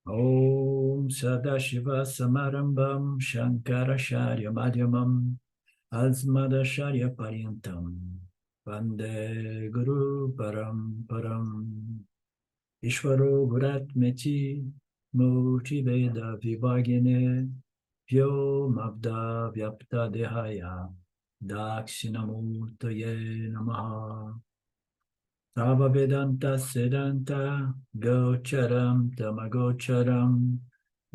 Om Sadashiva Samarambam Shankaracharya Madhyamam Asmadacharya Paryantam Vande Guru Param Ishvaro Guratmeti Murti Veda Vibhagine Vyo Mabda Vyapta Dehaya Dakshinamurtaye Namaha Tava Vedanta Sedanta Gocharam Tamagocharam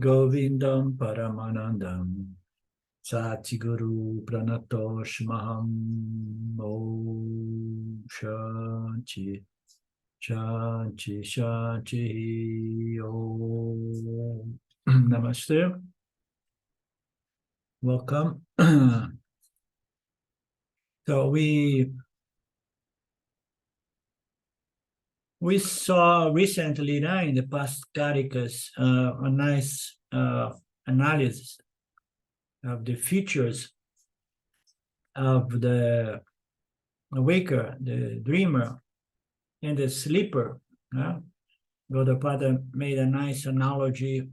Govindam Paramanandam Satiguru Pranatoshmaham Om Shanti Shanti Shanti Om Namaste. Welcome. So we saw recently now in the past Karikas a nice analysis of the features of the waker, the dreamer, and the sleeper. Gaudapada made a nice analogy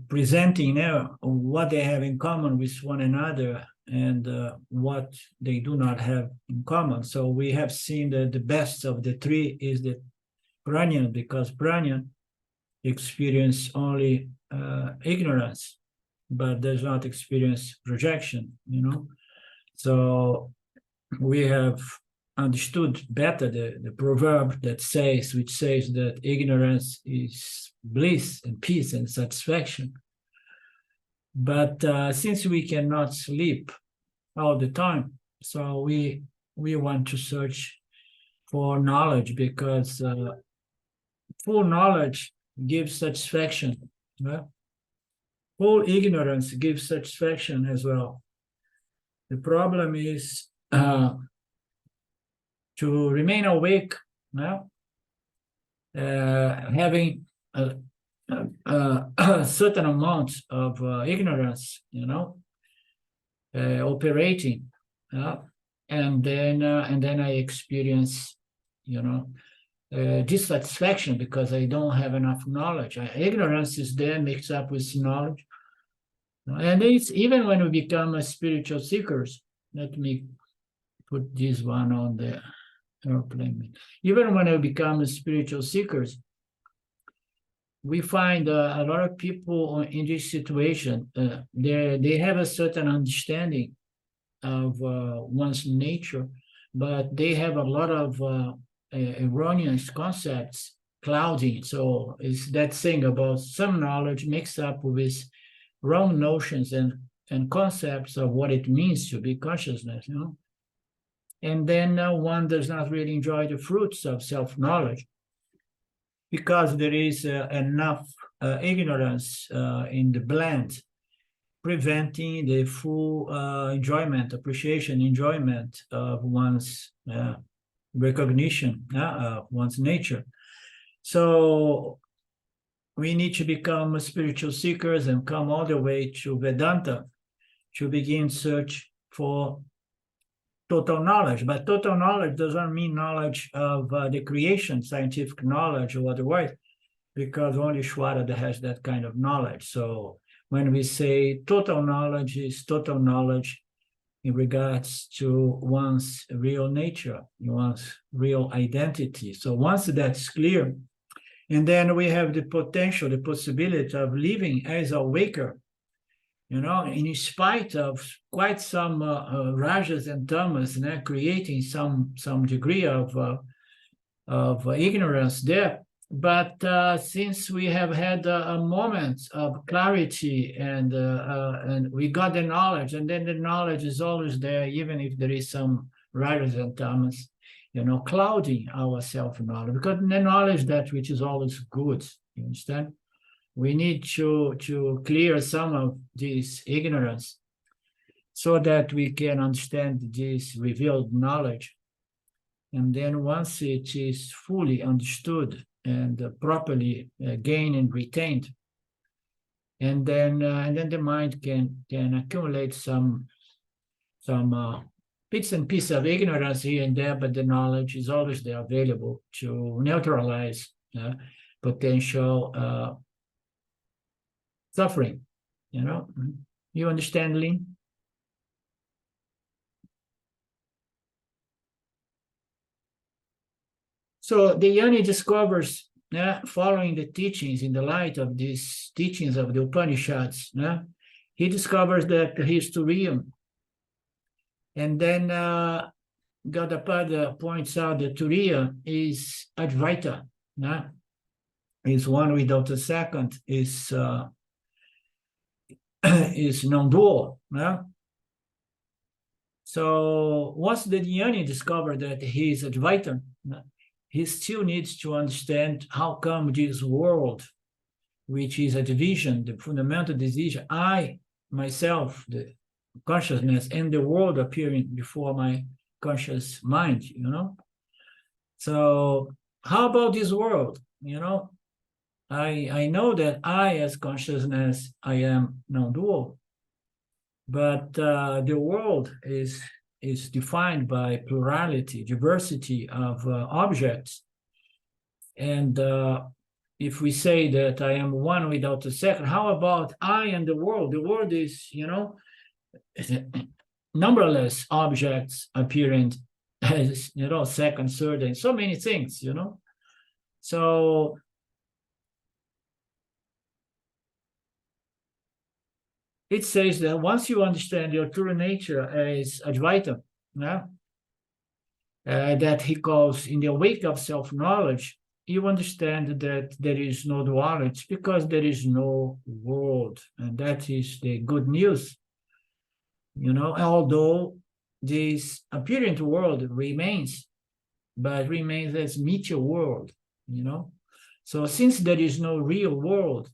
presenting what they have in common with one another and what they do not have in common. So we have seen that the best of the three is the Prajña, because Prajña experience only ignorance, but does not experience projection, So we have understood better the proverb which says that ignorance is bliss and peace and satisfaction. But since we cannot sleep all the time, so we want to search for knowledge, because full knowledge gives satisfaction. Full ignorance gives satisfaction as well. The problem is to remain awake, having a certain amount of ignorance, operating, and then I experience, dissatisfaction because I don't have enough knowledge. Ignorance is there mixed up with knowledge, and it's even when we become spiritual seekers. Let me put this one on the airplane. Even when we become spiritual seekers, we find a lot of people in this situation. They have a certain understanding of one's nature, but they have a lot of erroneous concepts clouding. So it's that thing about some knowledge mixed up with wrong notions and concepts of what it means to be consciousness, And then one does not really enjoy the fruits of self-knowledge, because there is enough ignorance in the blend, preventing the full enjoyment of one's recognition of one's nature. So we need to become spiritual seekers and come all the way to Vedanta to begin search for total knowledge. But total knowledge doesn't mean knowledge of the creation, scientific knowledge or otherwise, because only Isvara has that kind of knowledge. So when we say total knowledge, is total knowledge in regards to one's real nature, one's real identity. So once that's clear, and then we have the potential, the possibility of living as a waker, in spite of quite some rajas and tamas, creating some degree of ignorance there. But since we have had a moment of clarity and we got the knowledge, and then the knowledge is always there, even if there is some rajas and tamas, clouding our self-knowledge, because the knowledge that which is always good, you understand? We need to clear some of this ignorance so that we can understand this revealed knowledge. And then once it is fully understood and properly gained and retained, and then the mind can accumulate some bits and pieces of ignorance here and there, but the knowledge is always there available to neutralize potential suffering, you know. You understand, Lynn? So the Yanni discovers, following the teachings, in the light of these teachings of the Upanishads, he discovers that he's Turiya. And then Gaudapada points out that Turiya is Advaita, is one without a second, is non-dual. So once the Jnani discovered that he is Advaita, he still needs to understand how come this world, which is a division, the fundamental division, I, myself, the consciousness, and the world appearing before my conscious mind, you know. So how about this world, you know? I know that I, as consciousness, I am non-dual, but the world is defined by plurality, diversity of objects. And if we say that I am one without a second, how about I and the world? The world is, you know, numberless objects appearing as, you know, second, third, and so many things, you know. So it says that once you understand your true nature as Advaita, that he calls in the wake of self-knowledge, you understand that there is no duality because there is no world. And that is the good news. You know, although this apparent world remains, but remains as meteor world, you know. So since there is no real world,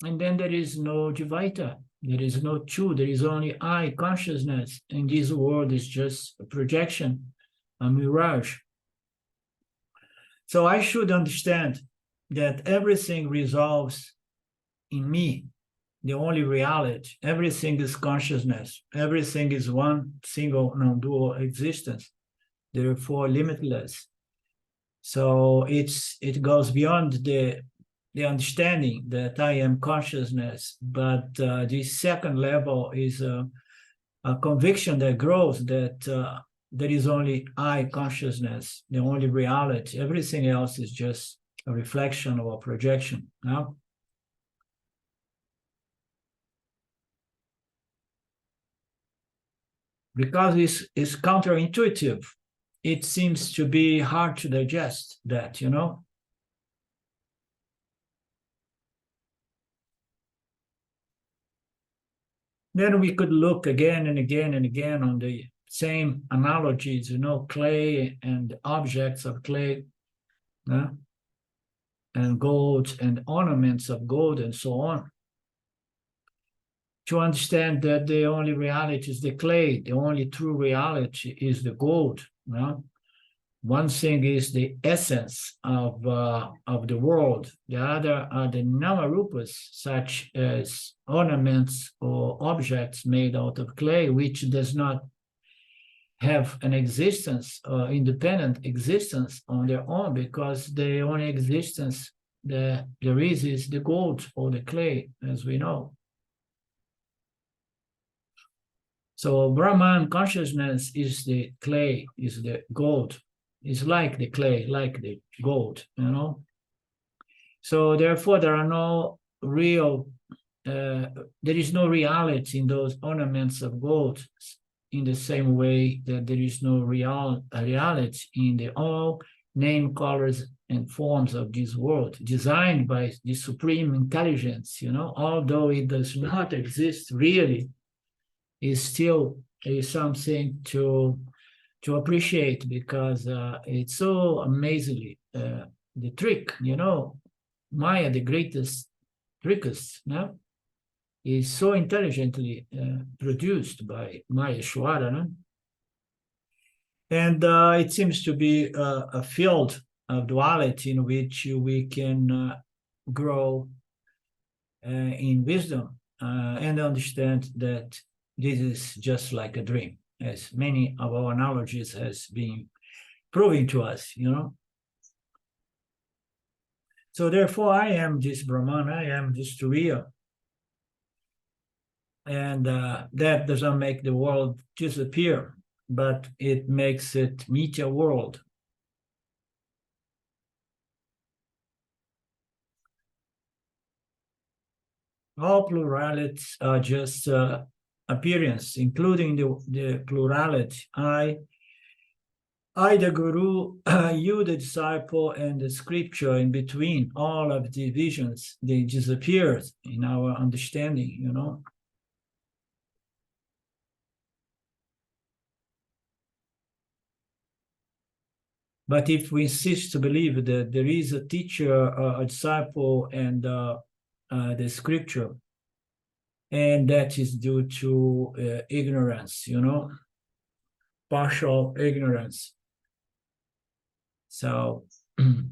and then there is no Dvaita, there is no two, there is only I, consciousness, and this world is just a projection, a mirage. So I should understand that everything resolves in me, the only reality. Everything is consciousness. Everything is one single non-dual existence, therefore limitless. So it goes beyond the understanding that I am consciousness, but this second level is a conviction that grows that there is only I, consciousness, the only reality. Everything else is just a reflection or a projection. No? Because it's counterintuitive, it seems to be hard to digest that, you know. Then we could look again and again and again on the same analogies, you know, clay and objects of clay, and gold and ornaments of gold and so on, to understand that the only reality is the clay, the only true reality is the gold. One thing is the essence of the world. The other are the namarupas, such as ornaments or objects made out of clay, which does not have an existence, independent existence on their own, because the only existence that there is the gold or the clay, as we know. So Brahman consciousness is the clay, is the gold. It's like the clay, like the gold, you know. So therefore, there are no real, there is no reality in those ornaments of gold, in the same way that there is no reality in the all name, colors, and forms of this world, designed by the supreme intelligence, you know, although it does not exist really, is still something to appreciate, because it's so amazingly the trick, you know. Maya, the greatest trickist, is so intelligently produced by Maya Shwara, and it seems to be a field of duality in which we can grow in wisdom and understand that this is just like a dream, as many of our analogies has been proving to us, you know. So therefore, I am this Brahman, I am this Turiya. And that doesn't make the world disappear, but it makes it Mithya world. All pluralities are just appearance, including the plurality. I, the guru, you, the disciple, and the scripture in between, all of the visions, they disappear in our understanding, you know. But if we insist to believe that there is a teacher, a disciple, and the scripture, and that is due to ignorance, you know, partial ignorance. So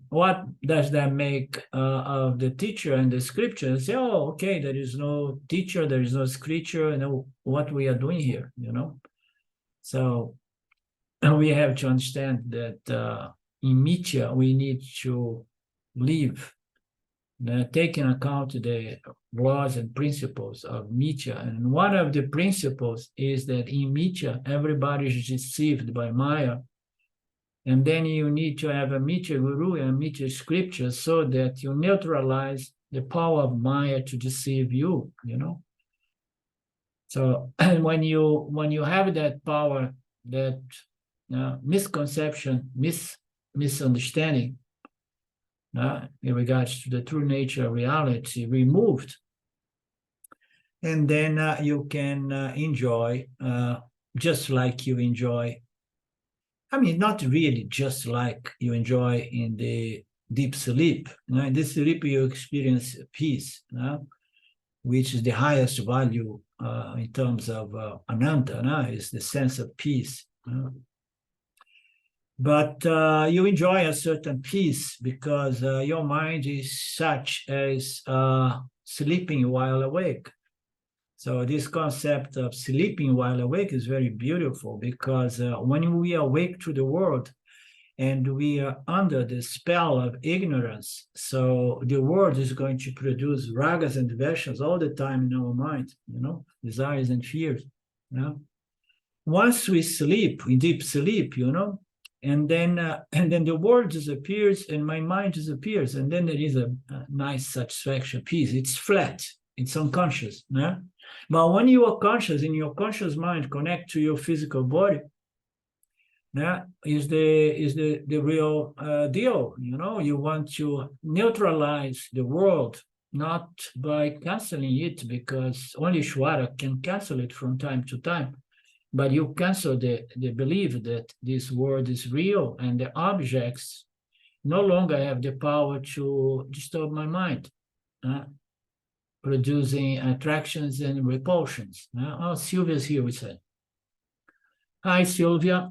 what does that make of the teacher and the scripture? Say, oh, okay, there is no teacher, there is no scripture, you know, what we are doing here, you know? So we have to understand that in Mithya, we need to live, take in account the laws and principles of Mithya. And one of the principles is that in Mithya, everybody is deceived by Maya. And then you need to have a Mithya guru and Mithya scripture so that you neutralize the power of Maya to deceive you, you know? So when you have that power, that misconception, misunderstanding in regards to the true nature of reality removed, and then you can enjoy just like you enjoy. I mean, not really just like you enjoy in the deep sleep. In this sleep, you experience peace, which is the highest value in terms of ananta, is the sense of peace. But you enjoy a certain peace because your mind is such as sleeping while awake. So this concept of sleeping while awake is very beautiful because when we awake to the world and we are under the spell of ignorance, so the world is going to produce ragas and dveshas all the time in our mind, you know, desires and fears. You know? Once we sleep, in deep sleep, you know, and then the world disappears and my mind disappears, and then there is a nice satisfaction, peace. It's flat, it's unconscious. Yeah? But when you are conscious, in your conscious mind, connect to your physical body, is the real deal. You know, you want to neutralize the world, not by canceling it, because only Ishvara can cancel it from time to time. But you cancel the belief that this world is real and the objects no longer have the power to disturb my mind, producing attractions and repulsions. Oh, Sylvia's here, we said. Hi, Sylvia.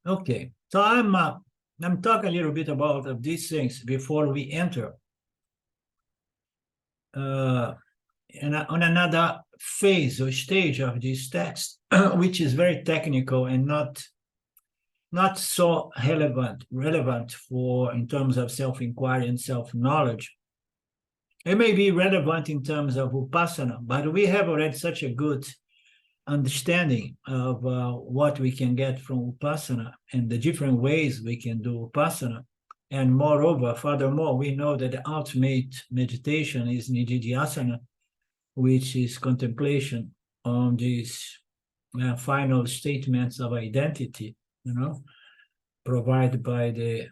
Okay, so I'm talking a little bit about these things before we enter on another phase or stage of this text, which is very technical and not so relevant for in terms of self-inquiry and self-knowledge. It may be relevant in terms of upasana, but we have already such a good understanding of what we can get from upasana and the different ways we can do upasana. And moreover, furthermore, we know that the ultimate meditation is nididhyasana, which is contemplation on these final statements of identity, you know, provided by the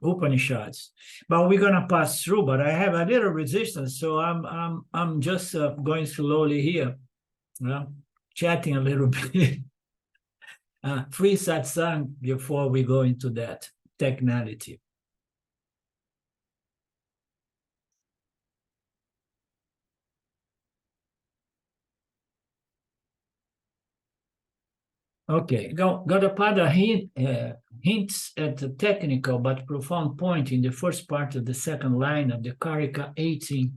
Upanishads. But we're gonna pass through. But I have a little resistance, so I'm just going slowly here, chatting a little bit. Free satsang before we go into that technicality. Okay, Gaudapada hints at a technical but profound point in the first part of the second line of the Karika 18.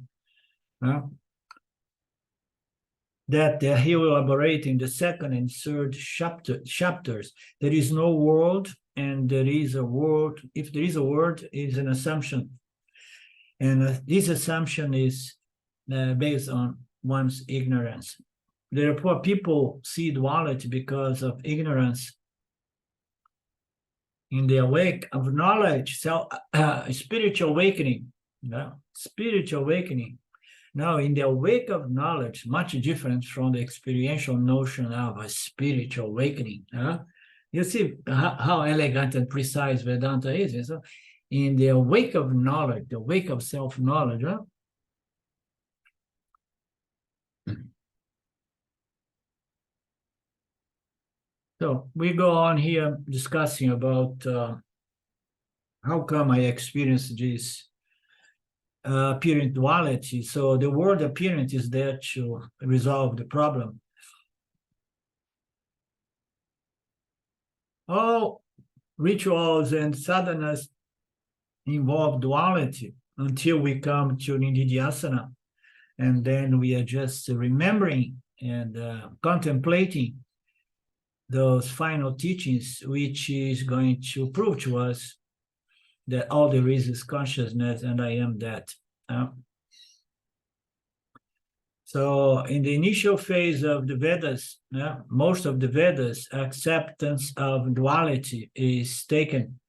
that he will elaborate in the second and third chapters. There is no world, and there is a world. If there is a world, it is an assumption. And this assumption is based on one's ignorance. Therefore, people see duality because of ignorance. In the awake of knowledge, spiritual awakening, spiritual awakening. Now, in the awake of knowledge, much different from the experiential notion of a spiritual awakening. You see how elegant and precise Vedanta is. So in the awake of knowledge, the awake of self-knowledge, So we go on here discussing about how come I experience this apparent duality. So the word apparent is there to resolve the problem. All rituals and sadhanas involve duality until we come to nididhyasana, and then we are just remembering and contemplating those final teachings, which is going to prove to us that all there is consciousness and I am that. So in the initial phase of the Vedas, most of the Vedas, acceptance of duality is taken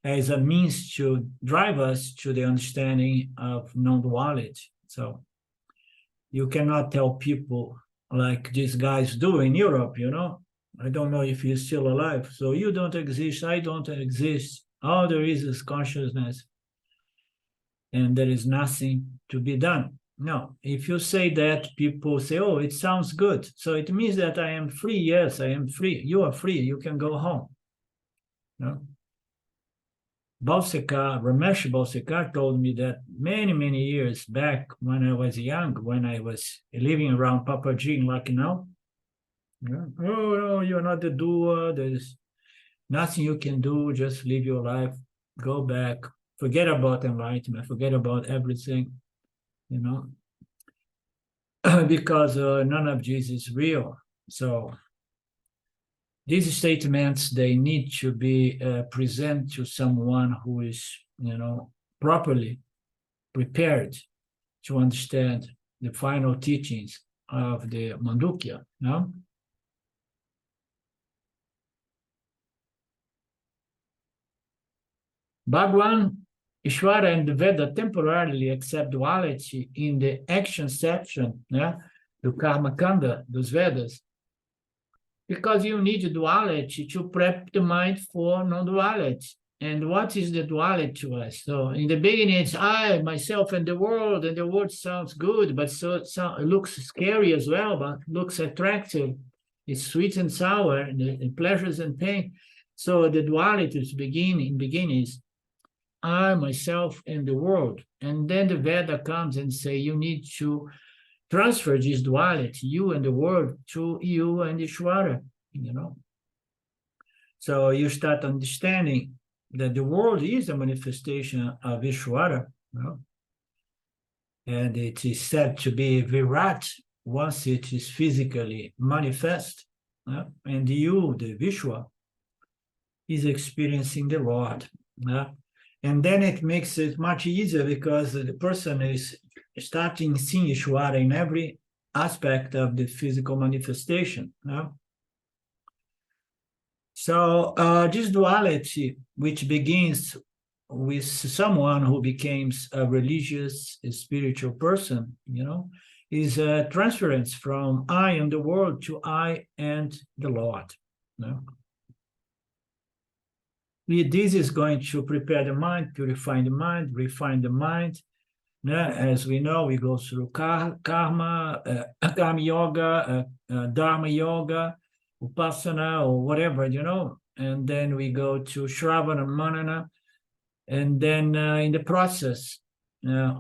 as a means to drive us to the understanding of non-duality. So you cannot tell people like these guys do in Europe, I don't know if he's still alive. So you don't exist, I don't exist. All there is consciousness. And there is nothing to be done. No, if you say that, people say, oh, it sounds good. So it means that I am free. Yes, I am free. You are free. You can go home. No? Ramesh Balsekar told me that many, many years back when I was young, when I was living around Papaji in Lucknow, oh, no, you're not the doer. There's nothing you can do. Just live your life. Go back. Forget about enlightenment. Forget about everything, because none of this is real. So these statements, they need to be presented to someone who is, properly prepared to understand the final teachings of the Mandukya. Bhagwan, Isvara, and the Veda temporarily accept duality in the action section, the Karma Kanda, dos Vedas, because you need duality to prep the mind for non-duality. And what is the duality to us? So in the beginning, it's I, myself, and the world sounds good, but it looks scary as well, but looks attractive. It's sweet and sour, and pleasures and pain. So the duality is beginning is I, myself, and the world. And then the Veda comes and say you need to transfer this duality, you and the world, to you and Isvara, So you start understanding that the world is a manifestation of Isvara, and it is said to be Virat once it is physically manifest, and you, the Vishwa, is experiencing the Lord. And then it makes it much easier because the person is starting seeing Isvara in every aspect of the physical manifestation. So this duality, which begins with someone who becomes a religious, a spiritual person, is a transference from I and the world to I and the Lord. This is going to prepare the mind, purify the mind, refine the mind. As we know, we go through karma yoga, dharma yoga, upasana, or whatever, and then we go to shravana, manana, and then in the process,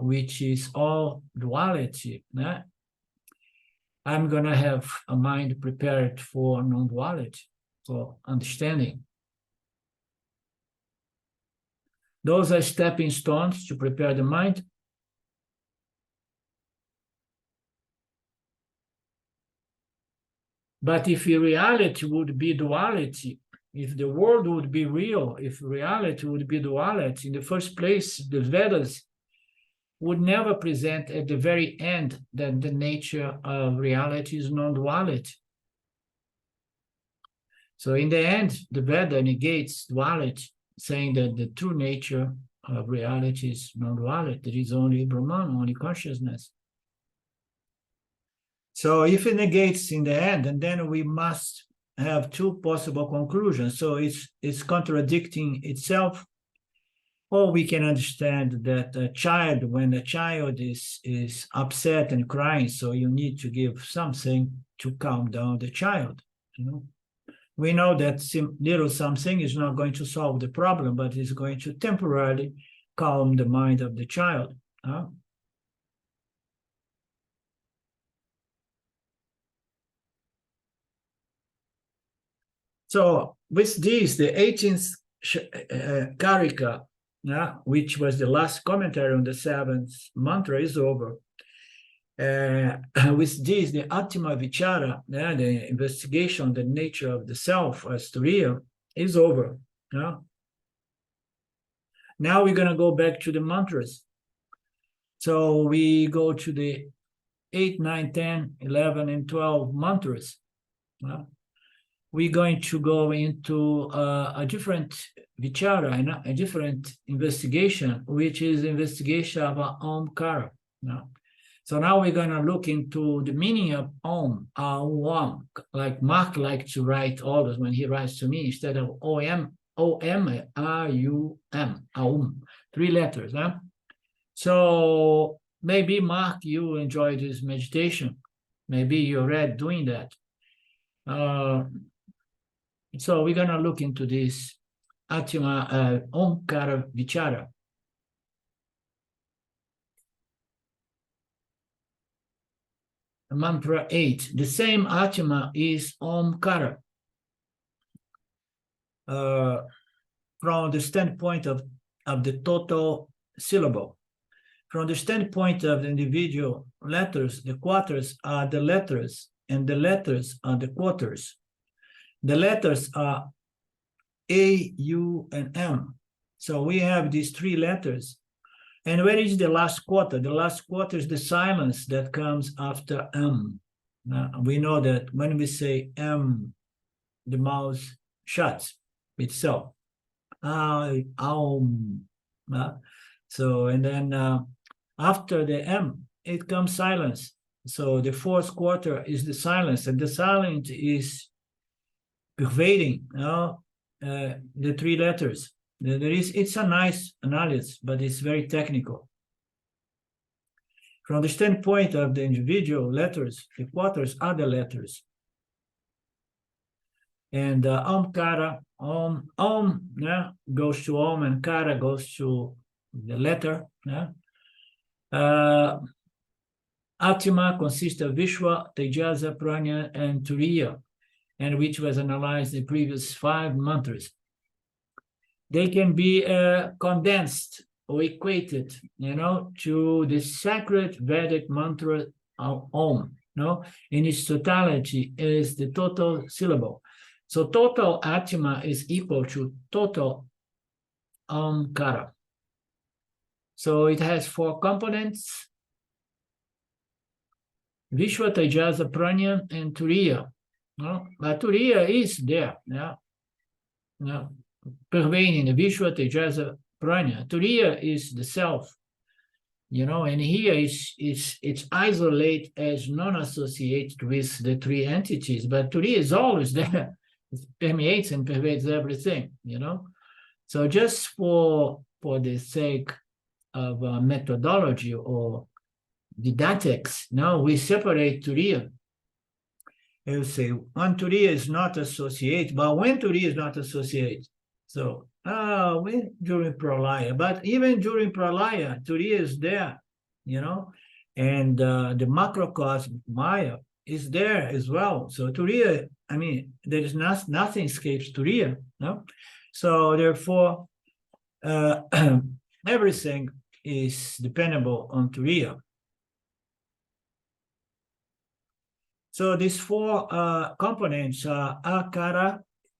which is all duality, I'm going to have a mind prepared for non-duality, for understanding. Those are stepping stones to prepare the mind. But if reality would be duality, if the world would be real, if reality would be duality, in the first place, the Vedas would never present at the very end that the nature of reality is non-duality. So in the end, the Veda negates duality, saying that the true nature of reality is non-duality. There is only Brahman, only consciousness. So if it negates in the end, and then we must have two possible conclusions. So it's contradicting itself, or we can understand that a child, when a child is upset and crying, so you need to give something to calm down the child. We know that little something is not going to solve the problem, but it's going to temporarily calm the mind of the child. So with this, the 18th Karika, which was the last commentary on the 7th mantra, is over. With this, the Atma Vichara, the investigation of the nature of the self as Turiya, is over. Now we're going to go back to the mantras. So we go to the 8, 9, 10, 11, and 12 mantras. We're going to go into a different vichara, a different investigation, which is the investigation of Omkara. So now we're going to look into the meaning of Om, Aum, like Mark likes to write always when he writes to me, instead of O-M, O-M, R-U-M, Aum, 3 letters. So maybe, Mark, you enjoyed this meditation. Maybe you're already doing that. So we're going to look into this Atma Omkara Vichara. Mantra 8. The same Atma is Omkara. From the standpoint of the total syllable. From the standpoint of the individual letters, the quarters are the letters, and the letters are the quarters. The letters are A, U, and M. So we have these 3 letters. And where is the last quarter? The last quarter is the silence that comes after M. We know that when we say M, the mouth shuts itself. Aum. So, and then after the M, it comes silence. So the 4th quarter is the silence, and the silence is pervading the 3 letters. It's a nice analysis, but it's very technical. From the standpoint of the individual letters, the quarters are the letters. And Omkara, Om goes to Om, and Kara goes to the letter. Atma consists of Vishwa, Tejasa, Prajña, and Turiya, and which was analyzed in the previous 5 mantras. They can be condensed or equated, to the sacred Vedic mantra of Om. In its totality is the total syllable. So total Atma is equal to total Omkara. So it has 4 components: Vishwa, Tejasa, Prajña, and Turiya. But Turiya is there, pervading the Vishwa, Tejasa, Prajña. Turiya is the self, and here it's isolated as non-associated with the 3 entities, but Turiya is always there. It permeates and pervades everything, So just for the sake of methodology or didactics, now we separate Turiya. I will say one Turiya is not associated, but when Turiya is not associated, so during Pralaya, but even during Pralaya, Turiya is there, and the macrocosm Maya is there as well. So Turiya, there is nothing escapes Turiya, So therefore, everything is dependable on Turiya. So these four components are akara,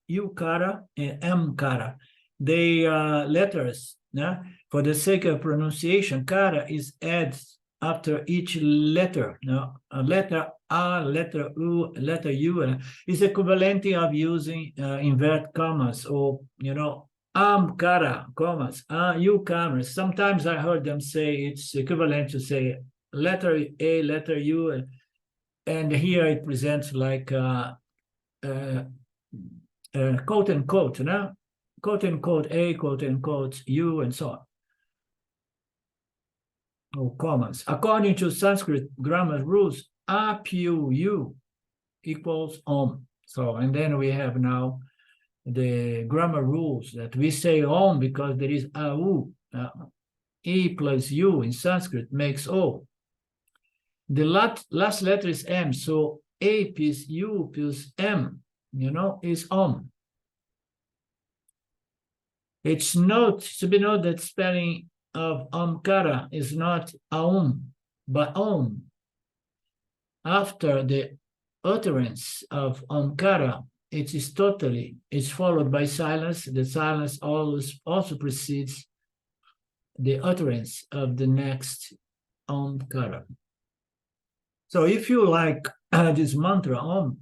ukara, and mkara. They are letters. Yeah? For the sake of pronunciation, kara is added after each letter. No? A letter A, letter U, letter U is equivalent of using invert commas or, kara, commas, U commas. Sometimes I heard them say it's equivalent to say letter A, letter U, and here it presents like quote unquote, quote unquote A, quote unquote U, and so on. Or commas. According to Sanskrit grammar rules, APU equals Om. So, and then we have now the grammar rules that we say Om because there is AU. E plus U in Sanskrit makes O. The last letter is M, so A plus U plus M, is Om. It's to be noted that spelling of Omkara is not Aum, but Om. After the utterance of Omkara, it's followed by silence. The silence also precedes the utterance of the next Omkara. So if you like this mantra Om,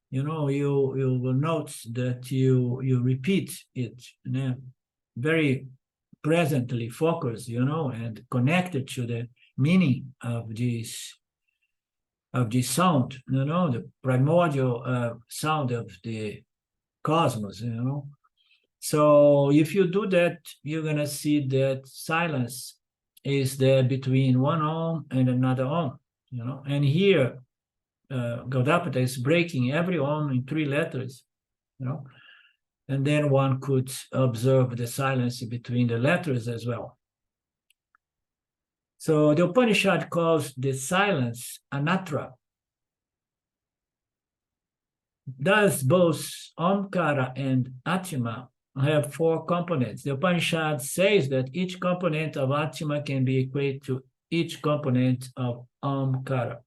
you will note that you repeat it, very presently focused, and connected to the meaning of this sound, the primordial sound of the cosmos, So if you do that, you're gonna see that silence is there between one Om and another Om, and here Gaudapata is breaking every Om in 3 letters, and then one could observe the silence between the letters as well. So the Upanishad calls the silence anatra. Thus, both Omkara and Atma have 4 components. The Upanishad says that each component of Atma can be equated to each component of Omkara.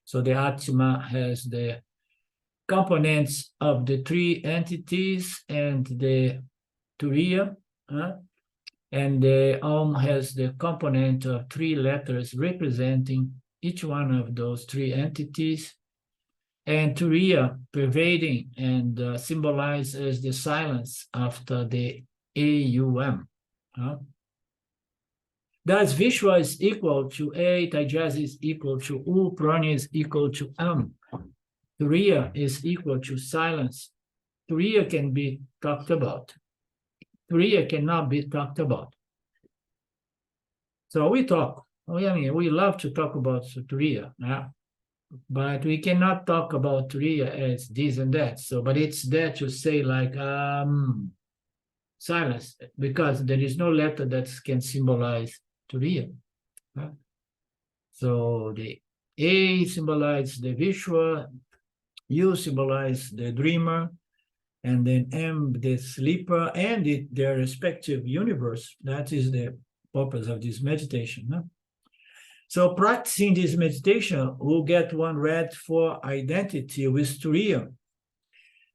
So the Atma has the components of the 3 entities and the Turiya, and the Om has the component of 3 letters representing each one of those 3 entities, and Turiya pervading and symbolizes the silence after the AUM. Thus, Vishwa is equal to A, Taijasa is equal to U, Prajña is equal to M. Turiya is equal to silence. Turiya can be talked about. Turiya cannot be talked about. So we talk. We love to talk about Turiya, but we cannot talk about Turiya as this and that. So, but it's there to say like silence, because there is no letter that can symbolize Turiya. So the A symbolizes the Vishwa, U symbolize the dreamer, and then M, the sleeper, and their respective universe. That is the purpose of this meditation. So practicing this meditation will get one read for identity with Turiya.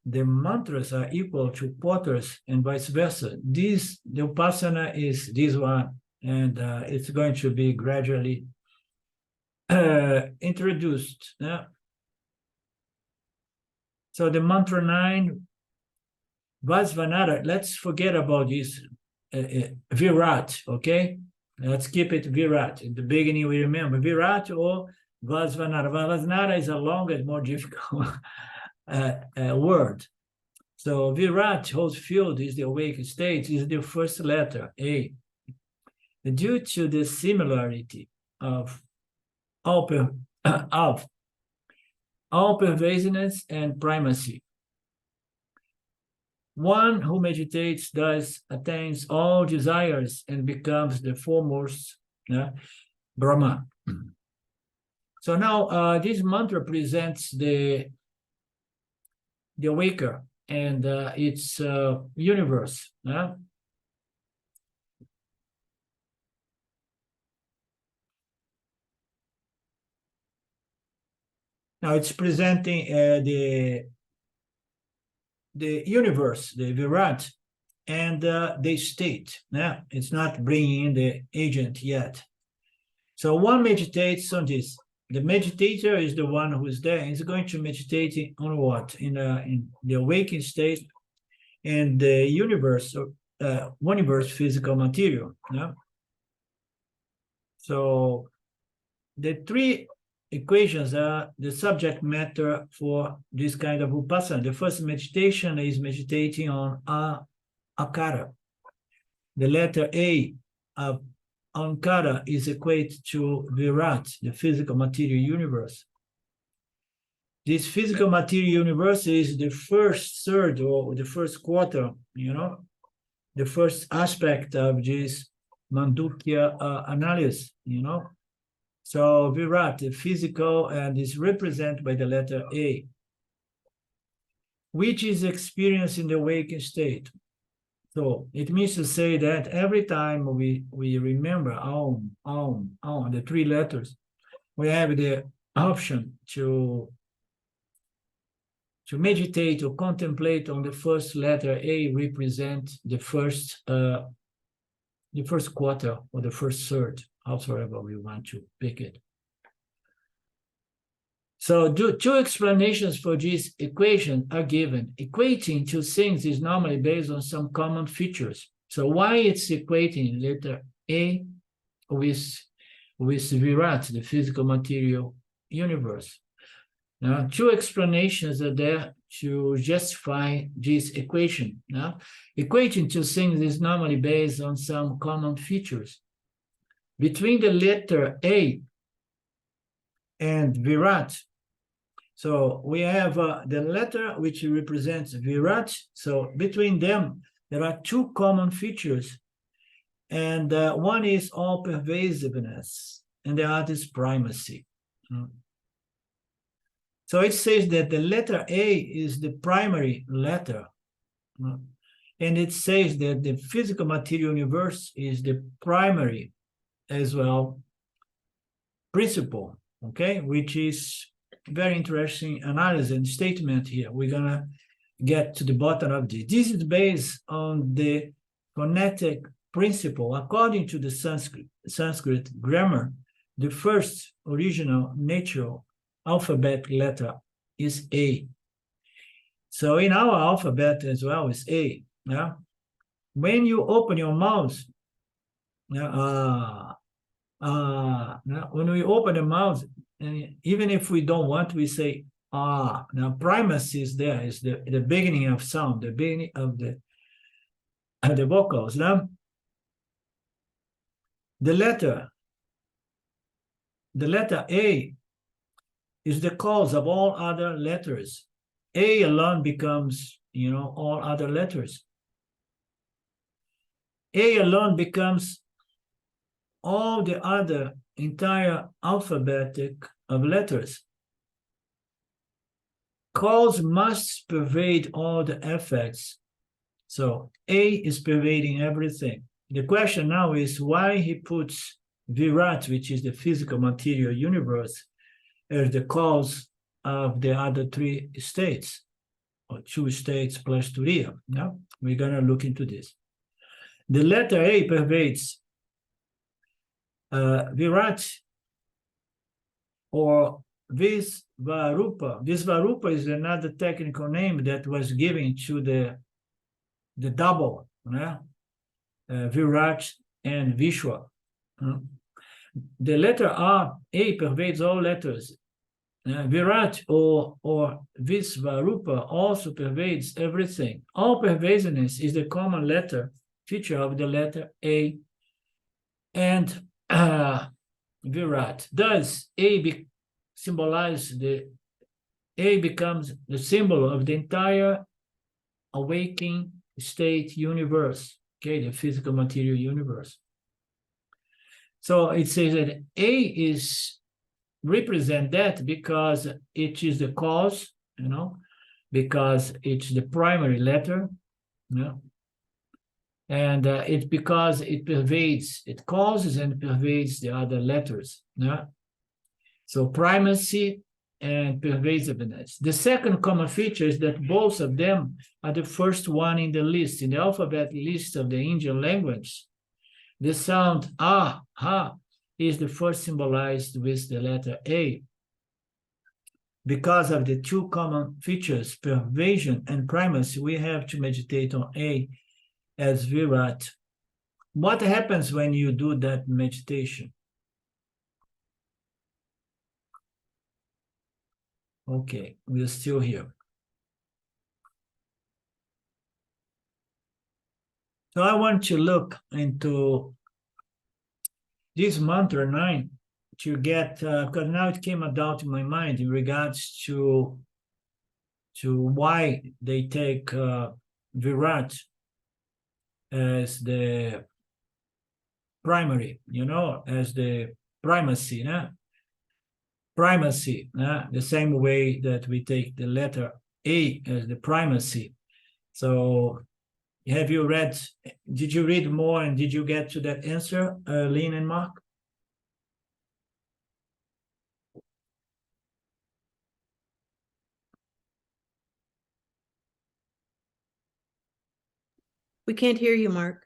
The mantras are equal to quarters and vice versa. The Upasana is this one, and it's going to be gradually introduced. So the mantra 9, Vasvanara, let's forget about this Virat, okay? Let's keep it Virat. In the beginning, we remember Virat or Vasvanara. Vasvanara is a longer, more difficult word. So Virat, whose field is the awake state, is the first letter, A. Due to the similarity of all pervasiveness and primacy, one who meditates thus attains all desires and becomes the foremost Brahma. So now this mantra presents the awaker and its universe. Now it's presenting the universe, the Virat, and the state. Yeah, it's not bringing in the agent yet. So one meditates on this. The meditator is the one who is there. He's going to meditate on what? In the awakened state and the universe, physical material. Yeah. So the three equations are the subject matter for this kind of Vipassana. The first meditation is meditating on Akara. The letter A of Ankara is equated to Virat, the physical material universe. This physical material universe is the first third or the first quarter, the first aspect of this Mandukya analysis, So Virat, the physical, and is represented by the letter A, which is experienced in the awakened state. So it means to say that every time we remember the three letters, we have the option to meditate or contemplate on the first letter A, represent the first quarter or the first third, however we want to pick it. So two explanations for this equation are given. Equating two things is normally based on some common features. So why it's equating letter A with Virat, the physical material universe? Now, two explanations are there to justify this equation. Now, equating two things is normally based on some common features. Between the letter A and Virat, so we have the letter which represents Virat. So between them, there are two common features. And one is all pervasiveness, and the other is primacy. So it says that the letter A is the primary letter. And it says that the physical material universe is the primary as well principle, okay, which is very interesting analysis and statement here. We're gonna get to the bottom of this. This is based on the phonetic principle. According to the Sanskrit grammar, the first original natural alphabet letter is A. So in our alphabet as well is A. Yeah. When you open your mouth, when we open the mouth, and even if we don't want, we say ah. Now primacy is there, is the beginning of sound, the beginning of the vocals. Now the letter A is the cause of all other letters. A alone becomes, all other letters. A alone becomes all the other entire alphabetic of letters. Cause must pervade all the effects. So A is pervading everything. The question now is why he puts Virat, which is the physical material universe, as the cause of the other three states, or two states plus Turiya. Now we're gonna look into this. The letter A pervades Virat or Visvarupa. Visvarupa is another technical name that was given to the double, Virat and Vishwa. The letter A pervades all letters. Virat or Visvarupa also pervades everything. All pervasiveness is the common letter feature of the letter A and Virat. Thus, A becomes the symbol of the entire awakening state universe, okay, the physical material universe. So it says that A is represent that because it is the cause, because it's the primary letter, and it's because it pervades, it causes and pervades the other letters. So primacy and pervasiveness. The second common feature is that both of them are the first one in the list, in the alphabet list of the Indian language. The sound ah, ha, is the first symbolized with the letter A. Because of the two common features, pervasion and primacy, we have to meditate on A as Virat. What happens when you do that meditation? Okay, we're still here. So I want to look into this mantra 9 to get, because now it came about in my mind in regards to why they take Virat as the primary, as the primacy, primacy, the same way that we take the letter A as the primacy. So have you read, did you read more and did you get to that answer, Lynn and Mark? We can't hear you, Mark.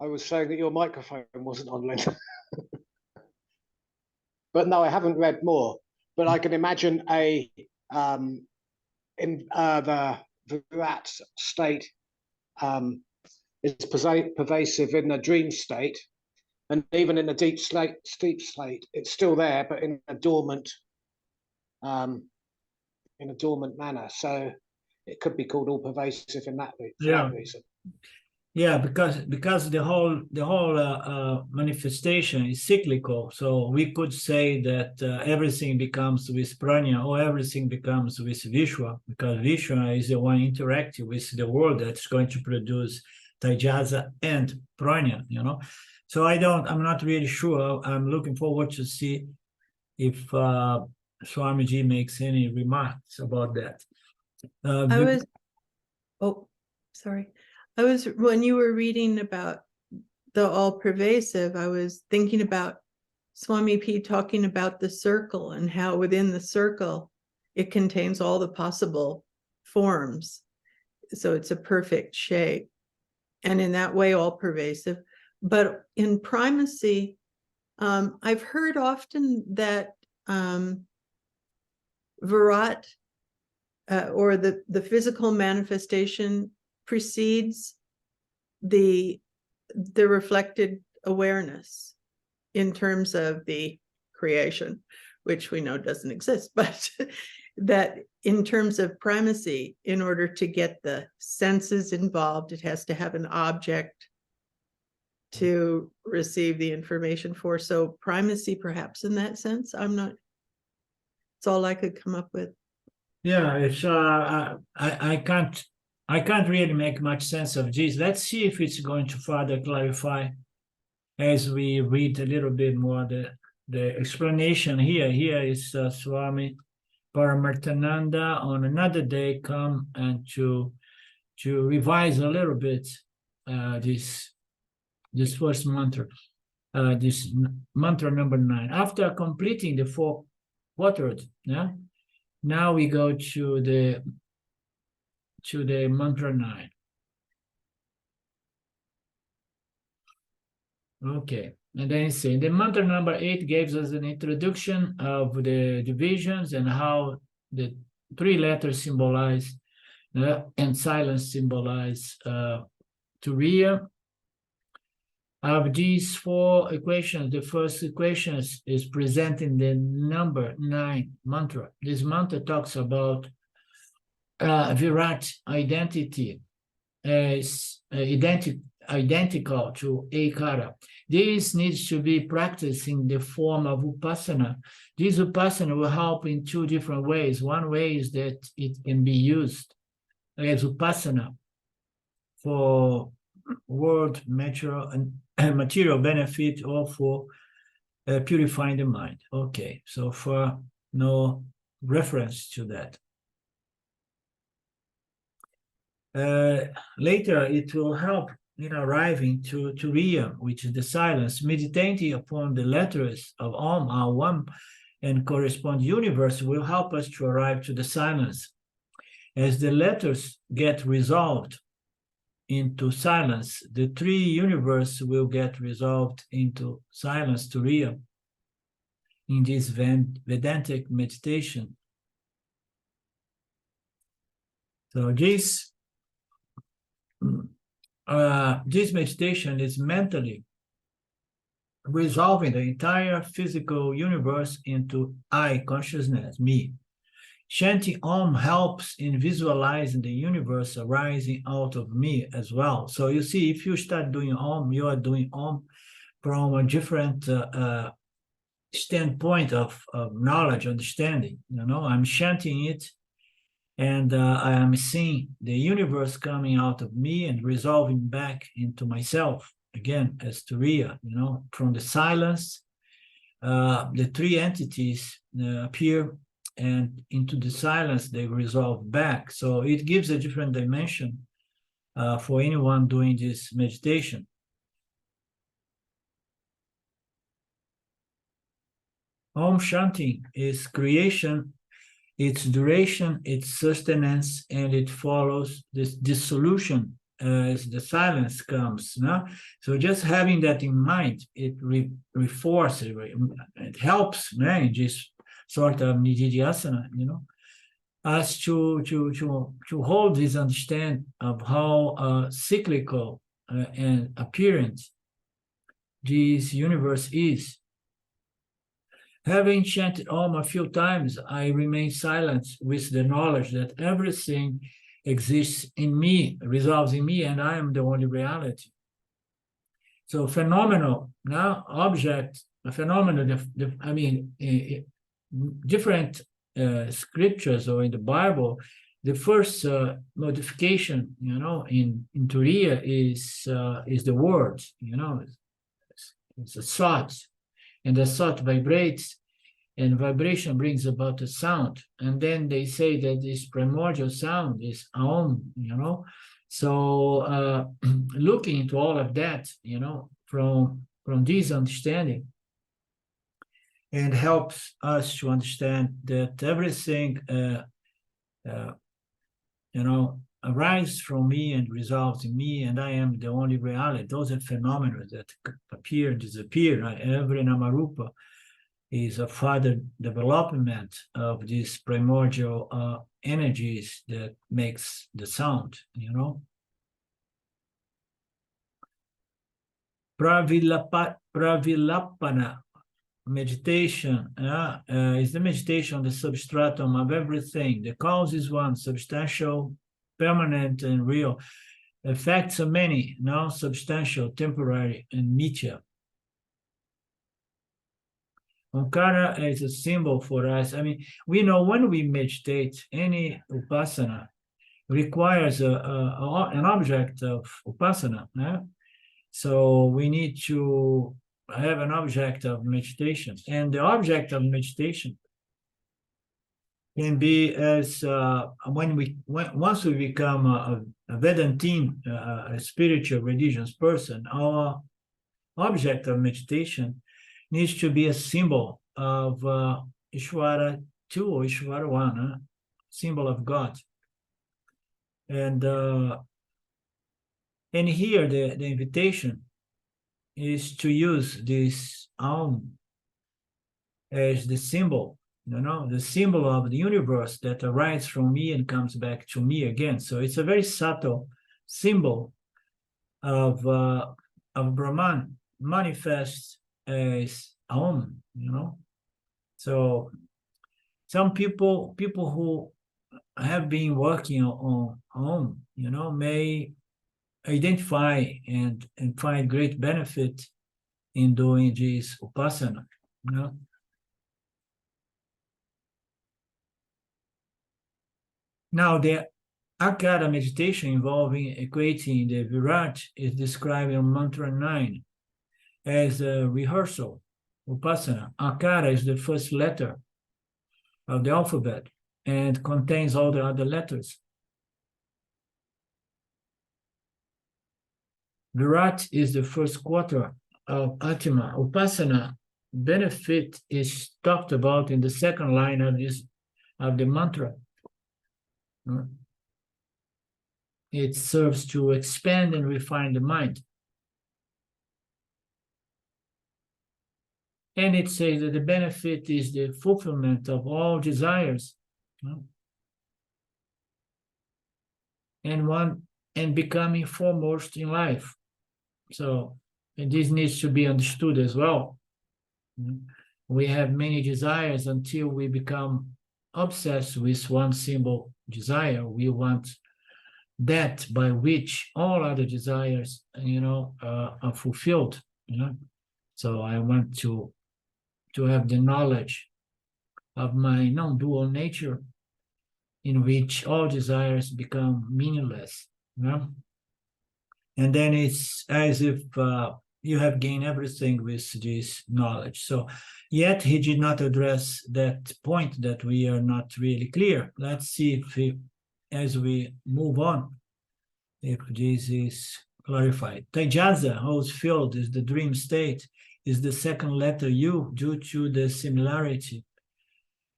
I was saying that your microphone wasn't on, Lynn. But no, I haven't read more. But I can imagine the Virat state is pervasive in the dream state, and even in the deep sleep state, it's still there, but in a dormant manner. So it could be called all pervasive in that reason. Yeah, because the whole manifestation is cyclical. So we could say that everything becomes with Prajña or everything becomes with Vishwa, because Vishwa is the one interacting with the world that's going to produce Taijasa and Prajña, So I'm not really sure. I'm looking forward to see if Swamiji makes any remarks about that. When you were reading about the all-pervasive, I was thinking about Swami P talking about the circle and how within the circle it contains all the possible forms. So it's a perfect shape. And in that way, all-pervasive. But in primacy, I've heard often that Virat or the physical manifestation precedes the reflected awareness in terms of the creation, which we know doesn't exist, but that in terms of primacy, in order to get the senses involved, it has to have an object to receive the information for. So primacy, perhaps in that sense, it's all I could come up with. Yeah, it's I can't really make much sense of this. Let's see if it's going to further clarify as we read a little bit more the explanation here. Here is Swami Paramarthananda on another day come and to revise a little bit this first mantra, this mantra number 9. After completing the 4 quadrants, now we go to the mantra 9. Okay, and then it's saying the mantra number 8 gives us an introduction of the divisions and how the 3 letters symbolize and silence symbolize Turiya. Of these 4 equations, the first equation is presenting the number 9 mantra. This mantra talks about Virat identity as identical to Ekara. This needs to be practiced in the form of Upasana. This Upasana will help in 2 different ways. One way is that it can be used as Upasana for world material benefit or for purifying the mind. Okay, so for no reference to that. Later, it will help in arriving to Turiya, which is the silence, meditating upon the letters of Om, Awam, and corresponding universe will help us to arrive to the silence. As the letters get resolved into silence, the three universe will get resolved into silence, Turiya, in this Vedantic meditation. So this meditation is mentally resolving the entire physical universe into I consciousness, me. Chanting Om helps in visualizing the universe arising out of me as well. So you see, if you start doing Om, you are doing Om from a different standpoint of knowledge, understanding. You know, I'm chanting it, and I am seeing the universe coming out of me and resolving back into myself again as Turiya. You know, from the silence, the three entities appear, and into the silence they resolve back. So it gives a different dimension for anyone doing this meditation. Om Shanti is creation, its duration, its sustenance, and it follows this dissolution as the silence comes. No? So just having that in mind, it reinforces, it helps in this sort of nididhyasana, you know, us to hold this understanding of how cyclical and apparent this universe is. Having chanted Om a few times, I remain silent with the knowledge that everything exists in me, resolves in me, and I am the only reality. So phenomenal, now object, a phenomenon, different scriptures or in the Bible, the first modification, you know, in Turiya is the word, you know, it's a thought. And the thought vibrates, and vibration brings about a sound. And then they say that this primordial sound is Om, you know. So looking into all of that, you know, from this understanding, and helps us to understand that everything, you know, arises from me and resolves in me, and I am the only reality. Those are phenomena that appear and disappear. Right? Every Namarupa is a further development of these primordial energies that makes the sound, you know. Pravilapana meditation is the meditation on the substratum of everything. The cause is one, substantial, permanent, and real. Effects are many, non-substantial, temporary, and mithya. Omkara is a symbol for us. I mean, we know when we meditate, any upasana requires an object of upasana. So we need to have an object of meditation. And the object of meditation can be as once we become a Vedantine, a spiritual religious person, our object of meditation needs to be a symbol of Isvara 2 or Isvara 1, symbol of God. And here the invitation is to use this Om as the symbol, you know, the symbol of the universe that arises from me and comes back to me again. So it's a very subtle symbol of Brahman manifest as Om, you know. So some people who have been working on Om, you know, may identify and find great benefit in doing this upasana, you know. Now, the Akara meditation involving equating the Virat is described in Mantra 9 as a rehearsal, upasana. Akara is the first letter of the alphabet and contains all the other letters. Virat is the first quarter of Atma. Upasana benefit is talked about in the second line of the mantra. It serves to expand and refine the mind. And it says that the benefit is the fulfillment of all desires. And becoming foremost in life. So, and this needs to be understood as well. We have many desires until we become obsessed with one simple desire. We want that by which all other desires, are fulfilled. So I want to have the knowledge of my non-dual nature, in which all desires become meaningless. And then it's as if you have gained everything with this knowledge. So yet he did not address that point that we are not really clear. Let's see if as we move on, if this is clarified. Taijasa, whose field is the dream state, is the second letter U due to the similarity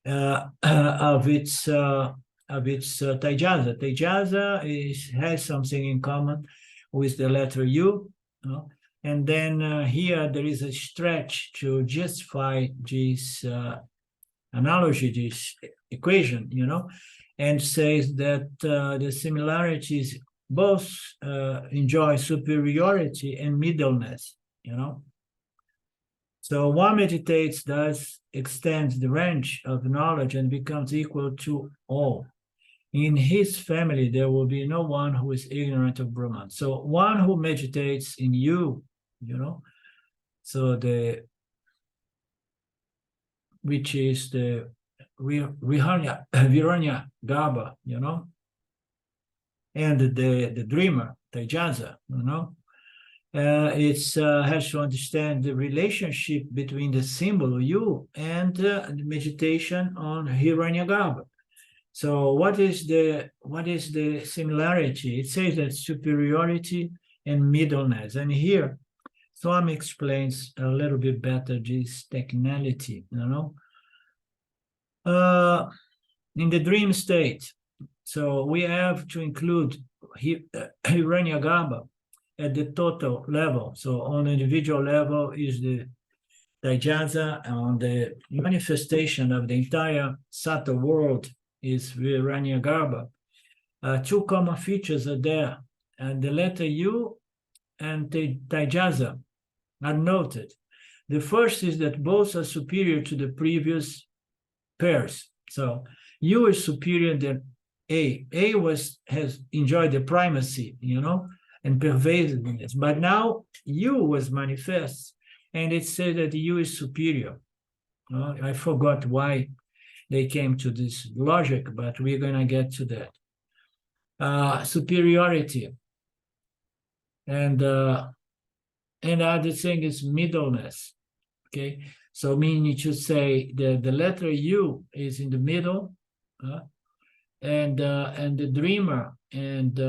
of its Taijasa. Taijasa has something in common with the letter U, and then here there is a stretch to justify this analogy, this equation, and says that the similarities both enjoy superiority and middleness, So one meditates, thus extends the range of knowledge and becomes equal to all. In his family, there will be no one who is ignorant of Brahman. So one who meditates in you, so which is the Viranya Gaba, and the dreamer, Taijasa, it has to understand the relationship between the symbol you and the meditation on Hiranyagarbha. So what is the similarity? It says that superiority and middleness. And here, Swami explains a little bit better this technicality, in the dream state. So we have to include Hiranyagarbha at the total level. So on the individual level is the Taijasa, on the manifestation of the entire Sattva world is Hiranyagarbha. Two common features are there, and the letter U and Taijasa are noted. The first is that both are superior to the previous pairs. So U is superior than A. A has enjoyed the primacy, and pervasiveness. But now U was manifest, and it said that U is superior. I forgot why they came to this logic, but we're going to get to that. Superiority. And the other thing is middleness. Okay, so meaning to say the letter U is in the middle, and the dreamer and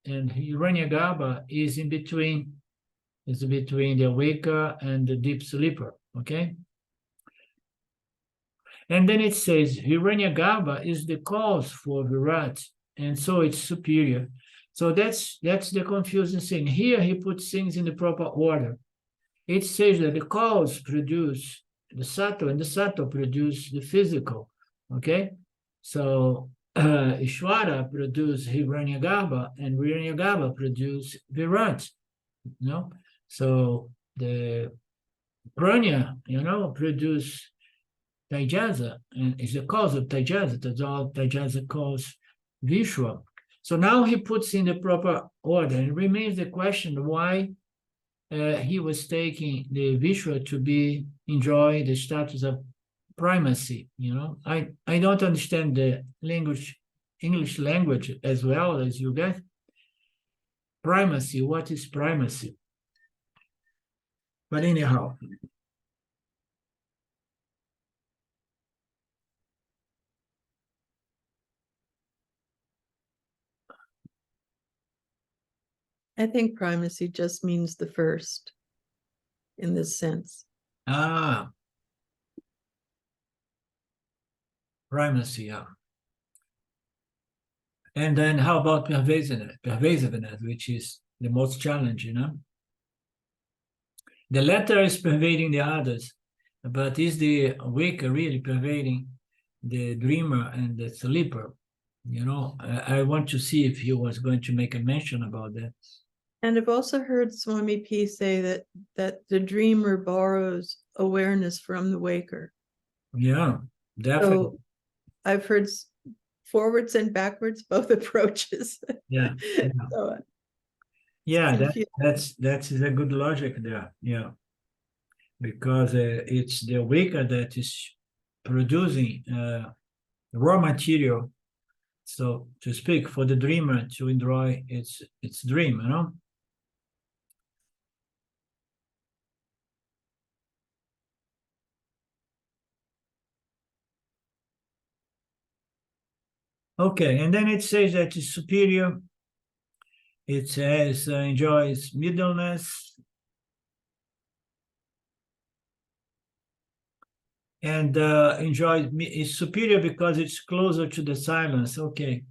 Hiranyagarbha is in between. It's between the awaker and the deep sleeper. Okay. And then it says Hiranyagarbha is the cause for Virat, and so it's superior. So that's the confusing thing. Here he puts things in the proper order. It says that the cause produce the sattva, and the sattva produce the physical. Okay, so Isvara produce Hiranyagarbha, and Hiranyagarbha produce Virat. So the Prajña, produce Taijasa, and is the cause of Taijasa. That's all Taijasa calls Vishwa. So now he puts in the proper order, and remains the question why he was taking the Vishwa to enjoy the status of primacy. I don't understand the English language as well as you guys. Primacy, what is primacy? But anyhow. I think primacy just means the first in this sense. Ah, primacy, yeah. And then how about pervasiveness, which is the most challenging, The latter is pervading the others, but is the waker really pervading the dreamer and the sleeper? I want to see if he was going to make a mention about that. And I've also heard Swami P say that the dreamer borrows awareness from the waker. Yeah, definitely. So I've heard forwards and backwards, both approaches. Yeah. So, Yeah, confusing. that is a good logic there. Yeah, because it's the waker that is producing raw material, so to speak, for the dreamer to enjoy its dream. Okay, and then it says that it's superior. It says enjoys middleness. And is superior because it's closer to the silence. Okay.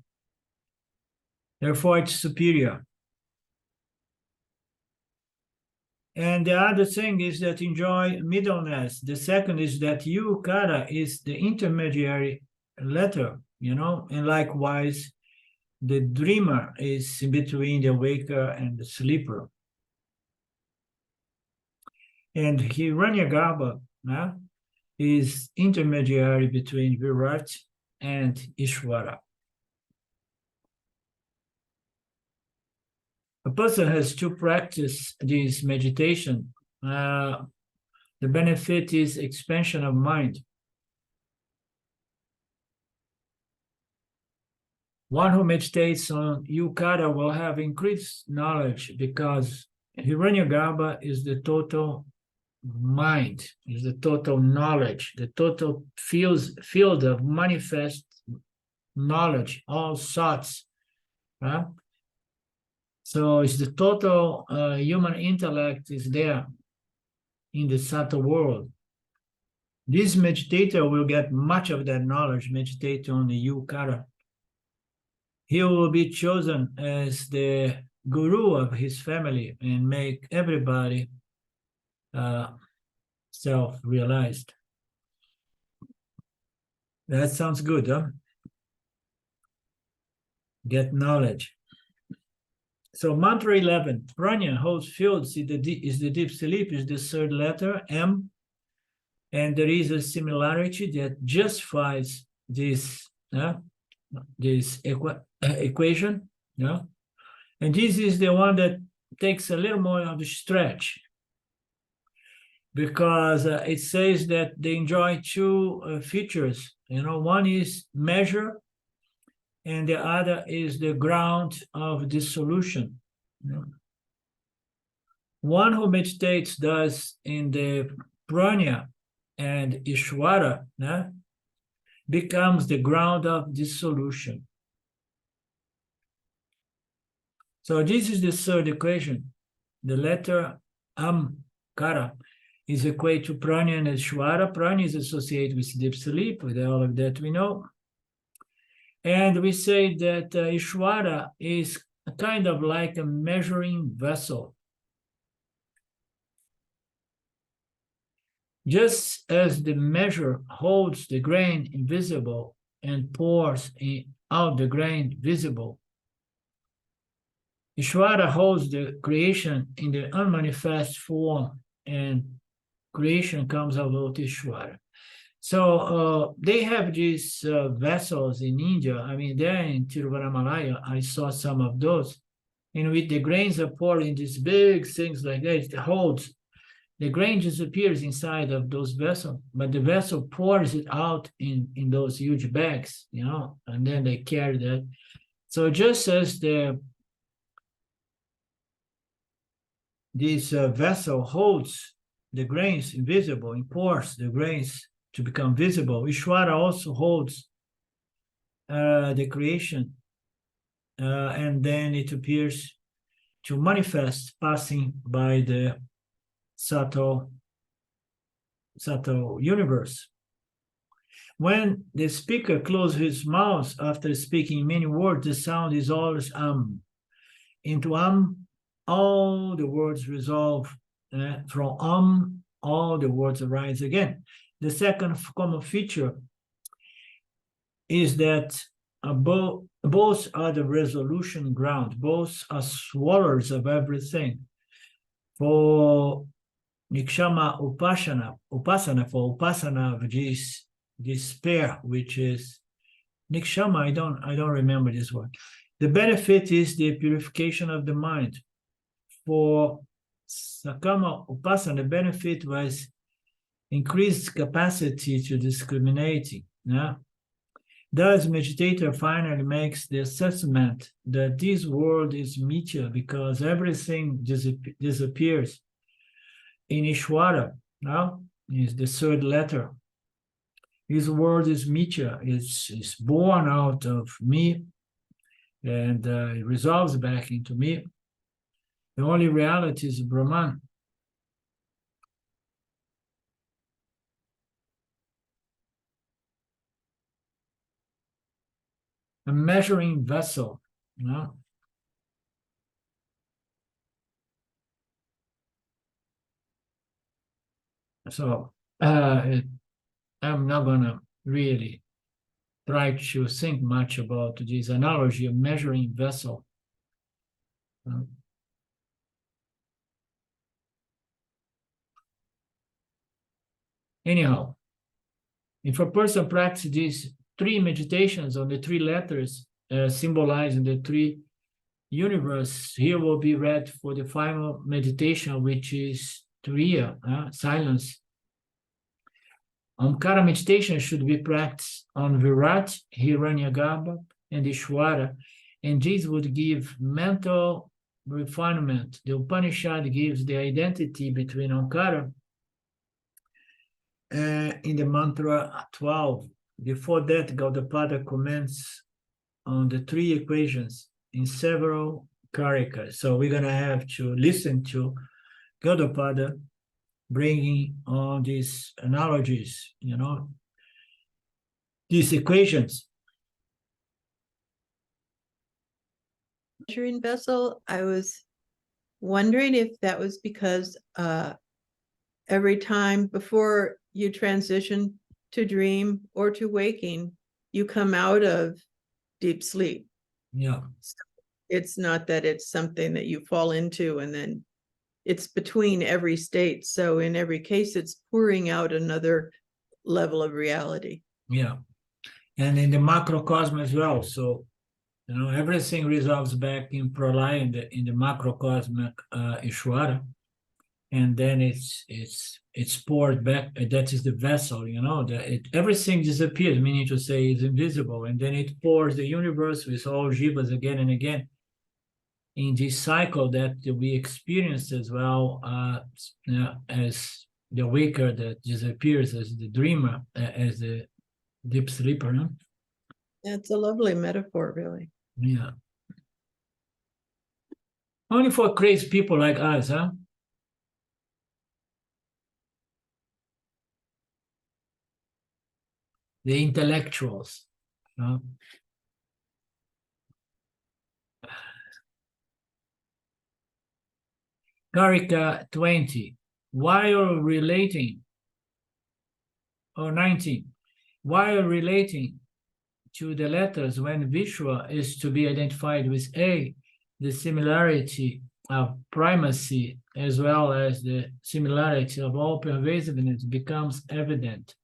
Therefore, it's superior. And the other thing is that enjoy middleness. The second is that you, Kara, is the intermediary letter, and likewise, the dreamer is in between the waker and the sleeper. And Hiranyagarbha is intermediary between Virat and Isvara. A person has to practice this meditation. The benefit is expansion of mind. One who meditates on Yukara will have increased knowledge because Hiranyagarbha is the total mind, is the total knowledge, the total field of manifest knowledge, all thoughts. So it's the total human intellect is there in the subtle world. This meditator will get much of that knowledge, meditate on the Yukara. He will be chosen as the guru of his family and make everybody self-realized. That sounds good, huh? Get knowledge. So mantra 11, Prajña holds fields is the deep sleep, is the third letter, M. And there is a similarity that justifies this equation. And this is the one that takes a little more of a stretch, because it says that they enjoy two features. One is measure, and the other is the ground of dissolution. One who meditates does in the Prajña and Isvara becomes the ground of dissolution. So this is the third equation. The letter Kara is equated to Prajña and Isvara. Prajña is associated with deep sleep, with all of that we know. And we say that Isvara is kind of like a measuring vessel. Just as the measure holds the grain invisible and pours out the grain visible, Isvara holds the creation in the unmanifest form, and creation comes out of Isvara. So they have these vessels in India. I mean, there in Tiruvannamalai, I saw some of those, in which the grains are poured in these big things like that. It holds, the grain disappears inside of those vessels, but the vessel pours it out in those huge bags, and then they carry that. So just as this vessel holds the grains invisible and pours the grains to become visible, Isvara also holds the creation, and then it appears to manifest passing by the subtle universe. When the speaker closes his mouth after speaking many words, the sound is always Into all the words resolve. From all the words arise again. The second common feature is that both are the resolution ground, both are swallowers of everything. For Nikshama Upasana, for Upasana of this despair, which is Nikshama, I don't remember this word. The benefit is the purification of the mind. For Sakama Upasana, the benefit was increased capacity to discriminating. Yeah? Thus, meditator finally makes the assessment that this world is mithya because everything disappears. In Isvara, now is the third letter. This world is mithya. It's born out of me, and it resolves back into me. The only reality is Brahman. A measuring vessel, you know? So I'm not gonna really try to think much about this analogy of measuring vessel. Anyhow, if a person practices these three meditations on the three letters symbolizing the three universe, here will be read for the final meditation, which is Turiya, silence. Omkara meditation should be practiced on Virat, Hiranyagarbha, and Isvara, and this would give mental refinement. The Upanishad gives the identity between Omkara in the mantra 12. Before that, Gaudapada comments on the three equations in several Karikas. So we're going to have to listen to Gaudapada bringing on these analogies, you know, these equations. Measuring vessel, I was wondering if that was because every time before you transition to dream or to waking, you come out of deep sleep. Yeah. So it's not that it's something that you fall into and then it's between every state. So in every case, it's pouring out another level of reality. Yeah. And in the macrocosm as well. So, you know, everything resolves back in pralaya in the macrocosmic Isvara. And then it's poured back. That is the vessel, you know, everything disappears, meaning to say it's invisible. And then it pours the universe with all jivas again and again in this cycle that we experienced as well, as the waker that disappears, as the dreamer, as the deep sleeper. No? That's a lovely metaphor, really. Yeah. Only for crazy people like us, huh? The intellectuals. Karika 20, while relating, or 19, while relating to the letters when Vishwa is to be identified with A, the similarity of primacy as well as the similarity of all pervasiveness becomes evident.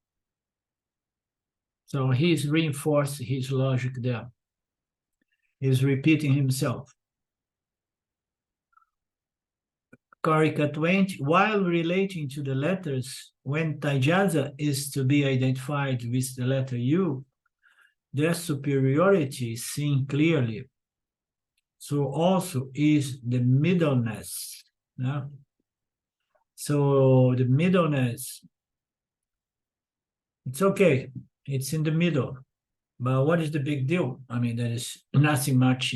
So he's reinforced his logic there. He's repeating himself. Karika 20, while relating to the letters, when Taijasa is to be identified with the letter U, their superiority is seen clearly. So also is the middleness. Yeah? So the middleness, it's okay, it's in the middle. But what is the big deal? I mean, there is nothing much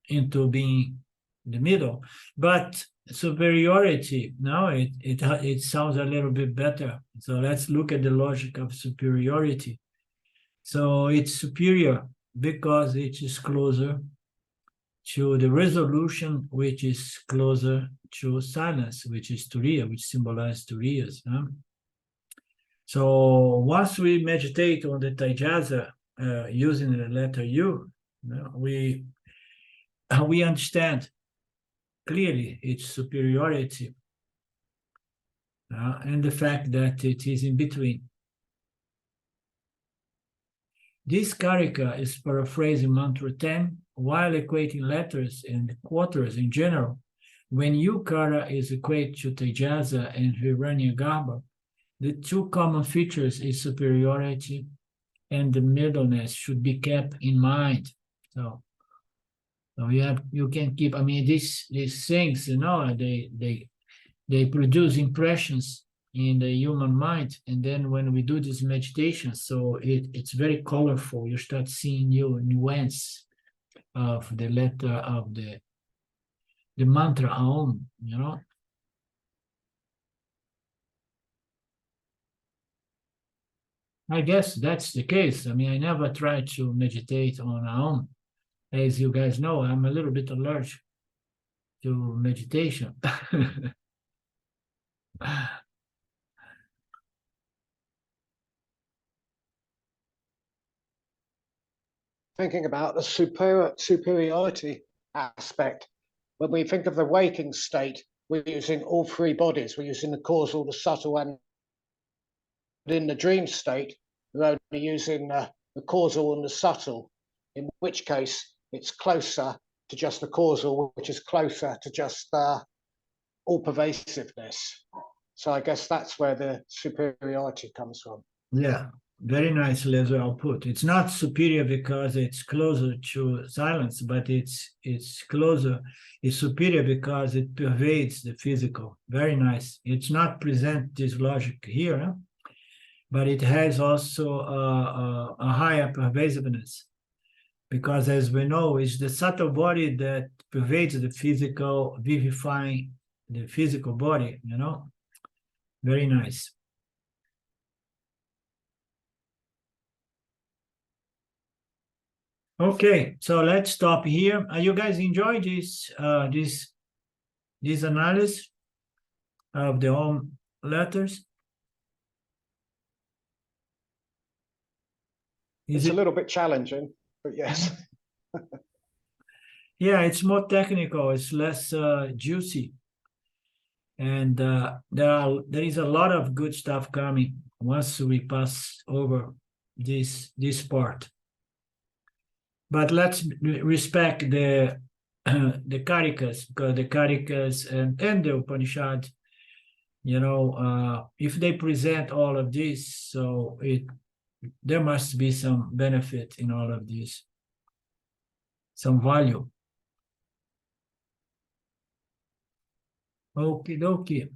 into being the middle. But superiority, no, it sounds a little bit better. So let's look at the logic of superiority. So it's superior because it is closer to the resolution, which is closer to silence, which is Turiya, which symbolizes Turiyas. Huh? So once we meditate on the Taijasa using the letter U, we understand clearly its superiority and the fact that it is in between. This Karika is paraphrasing mantra 10 while equating letters and quarters in general. When Ukara is equated to Taijasa and Hiranyagarbha, the two common features is superiority and the middleness should be kept in mind. So you can keep, I mean, these things, they produce impressions in the human mind, and then when we do this meditation, so it's very colorful. You start seeing new nuance of the letter of the mantra Aum, I guess that's the case. I mean, I never tried to meditate on Aum. As you guys know, I'm a little bit allergic to meditation. Thinking about the superiority aspect, when we think of the waking state, we're using all three bodies. We're using the causal, the subtle, and in the dream state, we're only using the causal and the subtle, in which case it's closer to just the causal, which is closer to just all pervasiveness. So I guess that's where the superiority comes from. Yeah, very nicely as well put. It's not superior because it's closer to silence, but it's closer. It's superior because it pervades the physical. Very nice. It's not present this logic here, huh? But it has also a higher pervasiveness. Because as we know, it's the subtle body that pervades the physical, vivifying the physical body, Very nice. Okay, so let's stop here. You guys enjoy this analysis of the Om letters? It's a little bit challenging, but yes. Yeah, it's more technical. It's less juicy, and there is a lot of good stuff coming once we pass over this part. But let's respect the Karikas, because the Karikas and the Upanishad, if they present all of this, so there must be some benefit in all of this, some value. Okie dokie.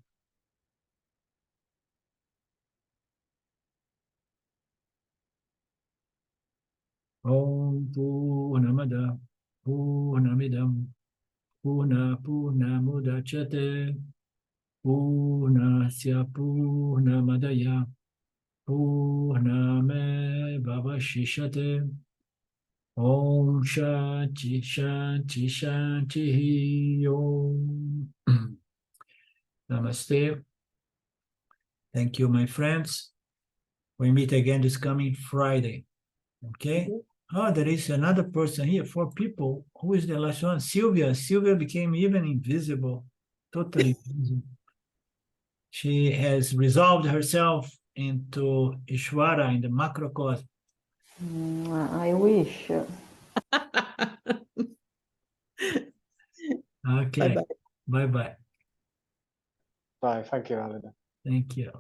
Om Purnamada Purnamidam Purnamudachyate Purnasya Purnamadaya Purnamevavashishate. Om Shanti Shanti Shanti Om. Namaste. Thank you, my friends. We meet again this coming Friday. Okay? Oh, there is another person here, 4 people. Who is the last one? Sylvia. Sylvia became even invisible, totally invisible. She has resolved herself into Isvara in the macrocosm. I wish. Okay. Bye-bye. Bye-bye. Bye. Thank you, Alida. Thank you.